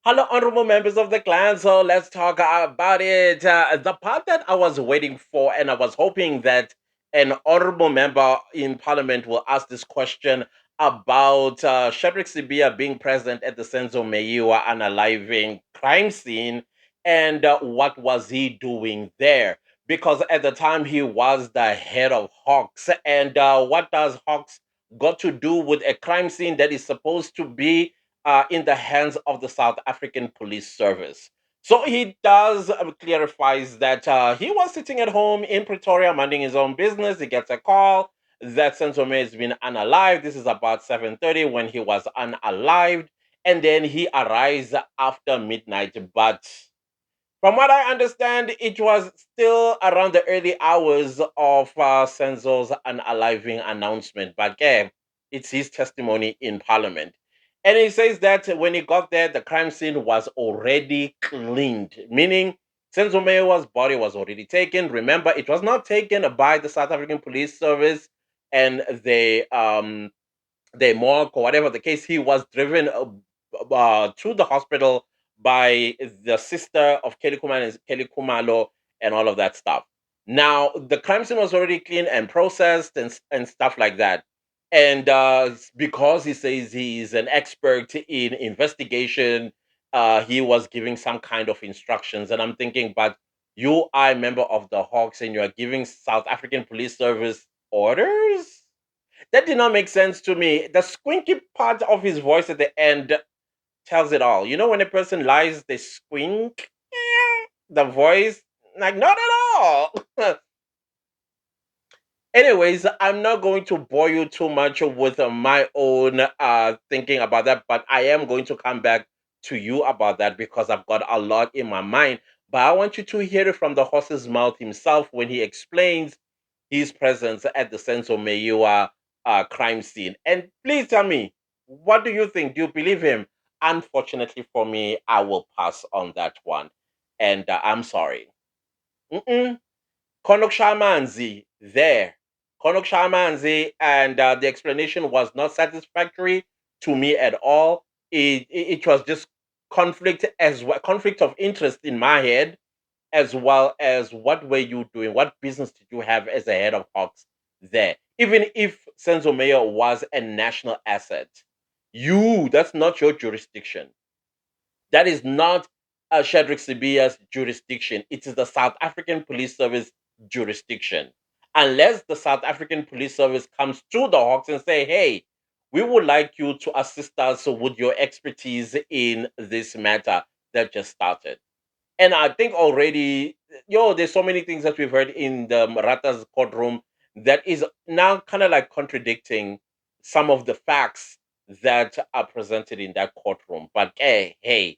Hello, honorable members of the clan. So let's talk about it. The part that I was waiting for, and I was hoping that an honorable member in parliament will ask this question about Shadrack Sibiya being present at the Senzo Meyiwa unaliving crime scene, and what was he doing there? Because at the time he was the head of Hawks, and what does Hawks got to do with a crime scene that is supposed to be in the hands of the South African Police Service? So he does clarifies that he was sitting at home in Pretoria minding his own business. He gets a call that Sensome has been unalived. This is about 7:30 when he was unalived, and then he arrives after midnight. But from what I understand, it was still around the early hours of Senzo's unaliving announcement. But yeah, it's his testimony in Parliament. And he says that when he got there, the crime scene was already cleaned, meaning Senzo Meyiwa's body was already taken. Remember, it was not taken by the South African Police Service and the morgue or whatever the case. He was driven to the hospital by the sister of Kelly Kumalo and all of that stuff. Now, the crime scene was already clean and processed and stuff like that. And because he says he's an expert in investigation, he was giving some kind of instructions. And I'm thinking, but you are a member of the Hawks and you are giving South African Police Service orders? That did not make sense to me. The squinky part of his voice at the end tells it all. You know, when a person lies, they squink. The voice, like, not at all. Anyways, I'm not going to bore you too much with my own thinking about that, but I am going to come back to you about that because I've got a lot in my mind. But I want you to hear it from the horse's mouth himself when he explains his presence at the Senzo Meyiwa crime scene. And please tell me, what do you think? Do you believe him? Unfortunately for me, I will pass on that one. And I'm sorry. Mm-mm. Konok Shamanzi there. Konok Shamanzi, and the explanation was not satisfactory to me at all. It was just conflict as well, conflict of interest in my head, as well as what were you doing? What business did you have as a head of Hawks there? Even if Senzo Mayor was a national asset, that's not your jurisdiction. That is not Shadrack Sibiya's jurisdiction. It is the South African Police Service jurisdiction. Unless the South African Police Service comes to the Hawks and say, hey, we would like you to assist us with your expertise in this matter that just started. And I think already, there's so many things that we've heard in the Marata's courtroom that is now kind of like contradicting some of the facts that are presented in that courtroom. But hey,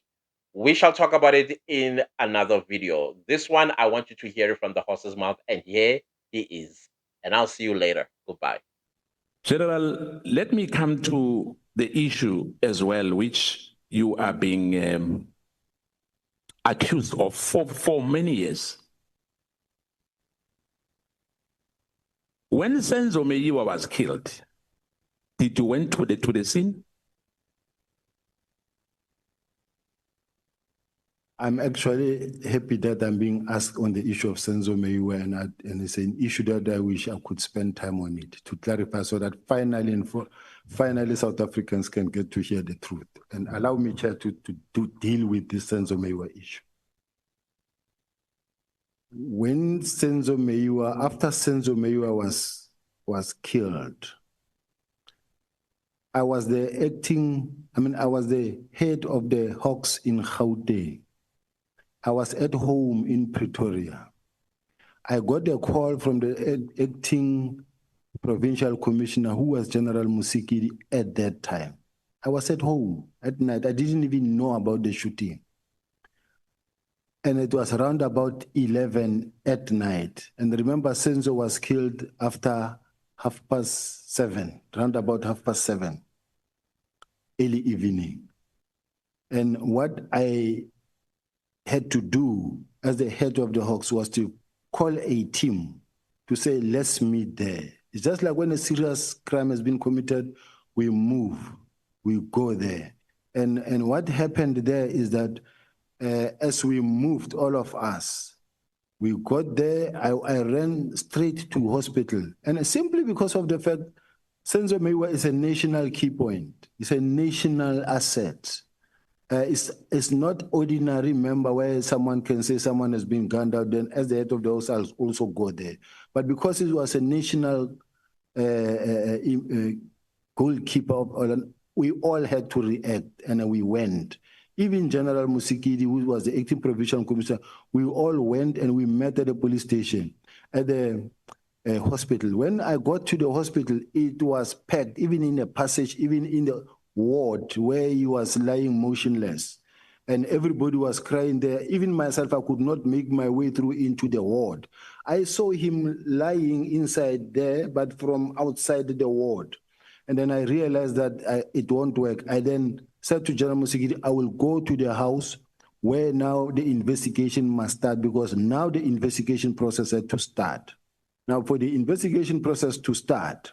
we shall talk about it in another video. This one, I want you to hear it from the horse's mouth, and here he is. And I'll see you later. Goodbye. General, let me come to the issue as well, which you are being accused of for many years. When Senzo Meyiwa was killed, did you went to the scene? I'm actually happy that I'm being asked on the issue of Senzo Meyiwa, and it's an issue that I wish I could spend time on it to clarify so that finally South Africans can get to hear the truth. And allow me, Chair, to deal with this Senzo Meyiwa issue. When Senzo Meyiwa, after Senzo Meyiwa was killed, I was the head of the Hawks in Gauteng. I was at home in Pretoria. I got a call from the acting provincial commissioner, who was General Musikiri at that time. I was at home at night. I didn't even know about the shooting. And it was around about 11 at night. And remember, Senzo was killed after 7:30, around about 7:30, early evening. And what I had to do as the head of the Hawks was to call a team to say, let's meet there. It's just like when a serious crime has been committed, we move, we go there. And what happened there is that as we moved, all of us, we got there, I ran straight to hospital. And simply because of the fact Senzo Meyiwa is a national key point. It's a national asset. It's not ordinary member where someone can say someone has been gunned out, then as the head of the house, I'll also go there. But because it was a national goalkeeper, we all had to react, and we went. Even General Musikidi, who was the acting provincial commissioner, we all went and we met at the police station, at the hospital. When I got to the hospital, it was packed, even in the passage, even in the ward where he was lying motionless. And everybody was crying there. Even myself, I could not make my way through into the ward. I saw him lying inside there, but from outside the ward. And then I realized that it won't work. I then said to General Musikidi, I will go to the house where now the investigation must start, because now the investigation process had to start. Now, for the investigation process to start,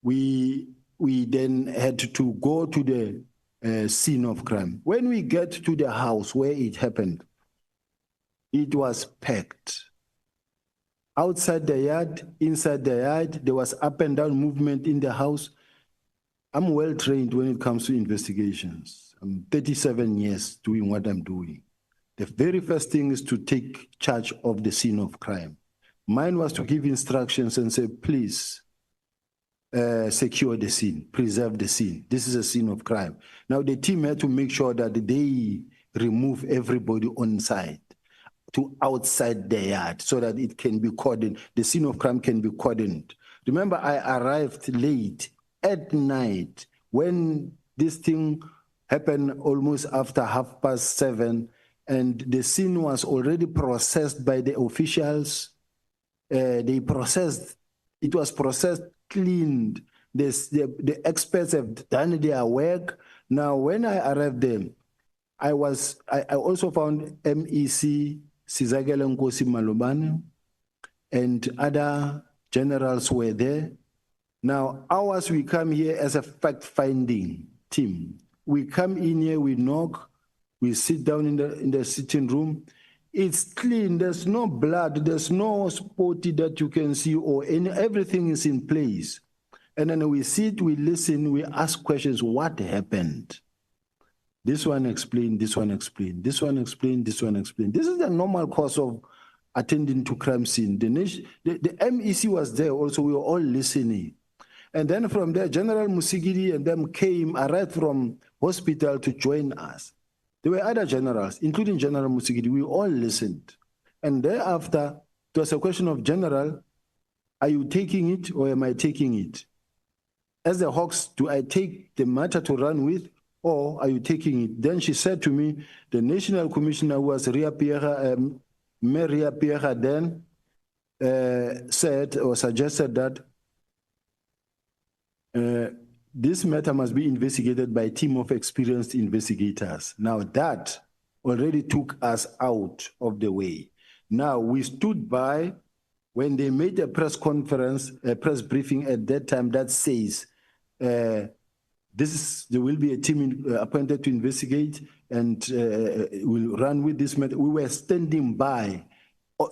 we then had to go to the scene of crime. When we get to the house where it happened, it was packed. Outside the yard, inside the yard, there was up and down movement in the house. I'm well trained when it comes to investigations. I'm 37 years doing what I'm doing. The very first thing is to take charge of the scene of crime. Mine was to give instructions and say, please secure the scene, preserve the scene. This is a scene of crime. Now the team had to make sure that they remove everybody on site to outside the yard so that it can be cordoned. The scene of crime can be cordoned. Remember, I arrived late at night when this thing happened, almost after 7:30, and the scene was already processed by the officials. It was processed, cleaned. The experts have done their work. Now, when I arrived there, I also found MEC Sizakele Nkosi Malobane and other generals were there. Now, ours, we come here as a fact-finding team. We come in here, we knock, we sit down in the sitting room. It's clean, there's no blood, there's no spotty that you can see, everything is in place. And then we sit, we listen, we ask questions, what happened? This one explained, this one explained, this one explained, this one explained. This is the normal course of attending to crime scene. The MEC was there also, we were all listening. And then from there, General Musikidi and them arrived from hospital to join us. There were other generals, including General Musikidi. We all listened. And thereafter, it was a question of, General, are you taking it or am I taking it? As the Hawks, do I take the matter to run with, or are you taking it? Then she said to me, the National Commissioner was Mayor Ria Pierre then said or suggested that this matter must be investigated by a team of experienced investigators. Now that already took us out of the way. Now we stood by when they made a press conference, a press briefing at that time that says, there will be a team appointed to investigate and will run with this matter. We were standing by,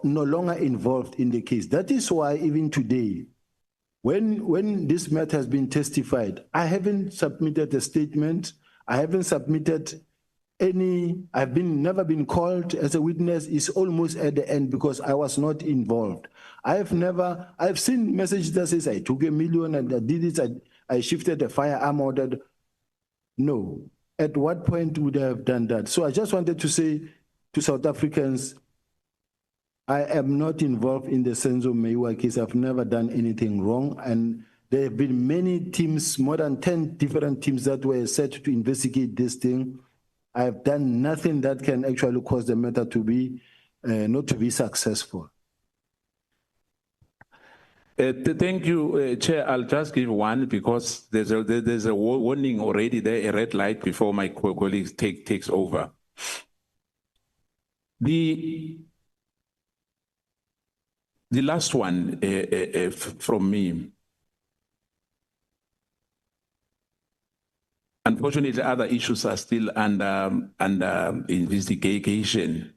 no longer involved in the case. That is why even today, when this matter has been testified, I haven't submitted a statement. I haven't submitted I've never been called as a witness. It's almost at the end because I was not involved. I've seen messages that says I took $1 million and I did this, I shifted a firearm order. No. At what point would I have done that? So I just wanted to say to South Africans, I am not involved in the Senzo Meyiwa case. I've never done anything wrong. And there have been many teams, more than 10 different teams that were set to investigate this thing. I have done nothing that can actually cause the matter to be, not to be successful. Thank you, Chair. I'll just give one because there's a warning already there, a red light before my colleagues takes over. The last one from me. Unfortunately, other issues are still under investigation,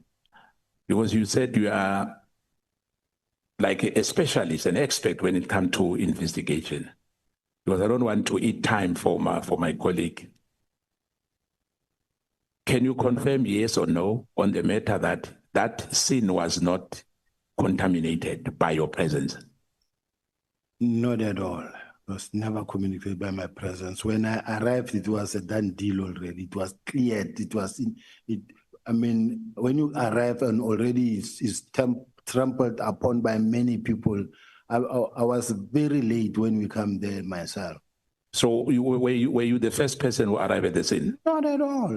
because you said you are like a specialist, an expert when it comes to investigation. Because I don't want to eat time for my colleague. Can you confirm yes or no on the matter that that scene was not contaminated by your presence? Not at all. It was never communicated by my presence. When I arrived, it was a done deal already. It was cleared. It was I mean, when you arrive and already it's trampled upon by many people, I was very late when we come there myself. So were you the first person who arrived at the scene? Not at all.